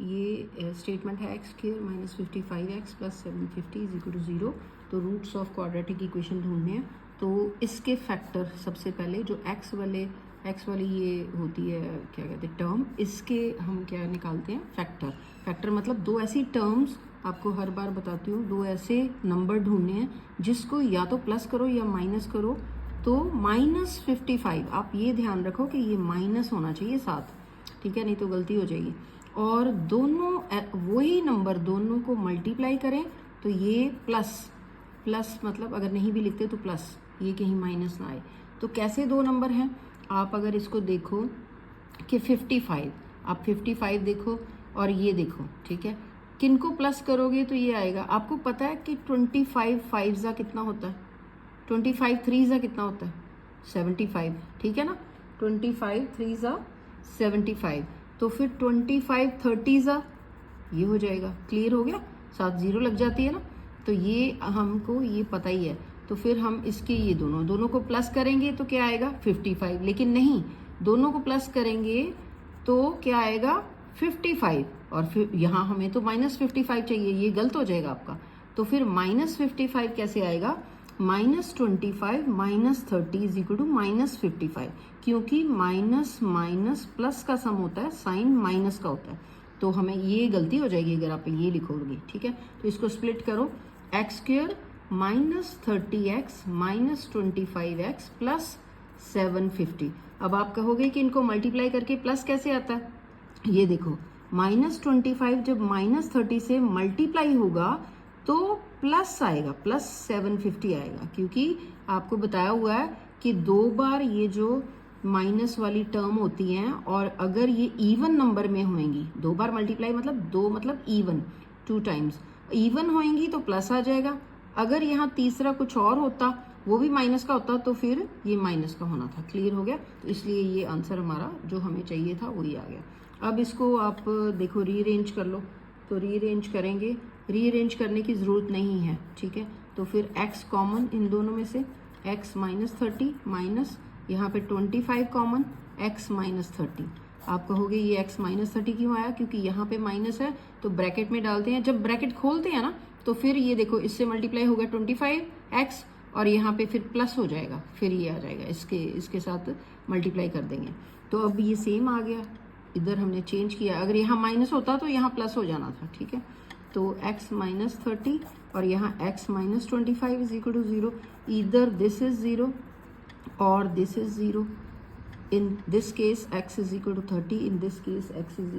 ये स्टेटमेंट है X square minus 55x plus 750 is equal to 0। तो रूट्स ऑफ क्वाड्रेटिक इक्वेशन ढूंढने हैं, तो इसके फैक्टर सबसे पहले जो एक्स वाली ये होती है क्या कहते हैं टर्म, इसके हम क्या निकालते हैं फैक्टर मतलब दो ऐसी टर्म्स, आपको हर बार बताती हूँ, दो ऐसे नंबर ढूंढने हैं जिसको या तो प्लस करो या माइनस करो। तो -55, आप ये ध्यान रखो कि ये माइनस होना चाहिए साथ, ठीक है, नहीं तो गलती हो जाएगी। और दोनों वही नंबर दोनों को मल्टीप्लाई करें तो ये प्लस मतलब अगर नहीं भी लिखते तो प्लस, ये कहीं माइनस ना आए। तो कैसे दो नंबर हैं, आप अगर इसको देखो कि 55, आप 55 देखो और ये देखो, ठीक है, किनको प्लस करोगे तो ये आएगा। आपको पता है कि 25 5 कितना होता है, 25 3 कितना होता है 75, ठीक है ना, 25 3 75। तो फिर 25 30 ये हो जाएगा। क्लियर हो गया, साथ जीरो लग जाती है ना, तो ये हमको ये पता ही है। तो फिर हम इसके ये दोनों को प्लस करेंगे तो क्या आएगा 55, लेकिन नहीं, दोनों को प्लस करेंगे तो क्या आएगा 55, और फिर यहाँ हमें तो -55 चाहिए, ये गलत हो जाएगा आपका। तो फिर -55 कैसे आएगा, -25 -30 इज इक्वल टू -55, क्योंकि माइनस माइनस प्लस का सम होता है, साइन माइनस का होता है। तो हमें ये गलती हो जाएगी अगर आप ये लिखोगे, ठीक है। तो इसको स्प्लिट करो, x square -30x -25x plus 750। अब आप कहोगे कि इनको मल्टीप्लाई करके प्लस कैसे आता है, ये देखो, -25 जब -30 से मल्टीप्लाई होगा तो प्लस आएगा, प्लस 750 आएगा, क्योंकि आपको बताया हुआ है कि दो बार ये जो माइनस वाली टर्म होती हैं, और अगर ये इवन नंबर में होंगी, दो बार मल्टीप्लाई मतलब दो मतलब इवन, 2 टाइम्स इवन होंगी तो प्लस आ जाएगा। अगर यहाँ तीसरा कुछ और होता, वो भी माइनस का होता, तो फिर ये माइनस का होना था। क्लियर हो गया, तो इसलिए ये आंसर हमारा जो हमें चाहिए था वही आ गया। अब इसको आप देखो रीअरेंज कर लो, तो रीअरेंज करेंगे, रीअरेंज करने की ज़रूरत नहीं है, ठीक है। तो फिर x कॉमन इन दोनों में से, x -30 माइनस यहाँ पे 25 कॉमन, x -30। आप कहोगे ये x -30 क्यों आया, क्योंकि यहाँ पे माइनस है तो ब्रैकेट में डालते हैं, जब ब्रैकेट खोलते हैं ना तो फिर ये देखो इससे मल्टीप्लाई होगा 25x, और यहाँ पे फिर प्लस हो जाएगा, फिर ये आ जाएगा, इसके साथ मल्टीप्लाई कर देंगे। तो अब ये सेम आ गया, इधर हमने चेंज किया, अगर यहाँ माइनस होता तो यहाँ प्लस हो जाना था, ठीक है। तो x -30 और यहाँ x -25 इज इक्वल टू 0, इधर दिस इज 0 और this is 0। In this case x is equal to 30, in this case x is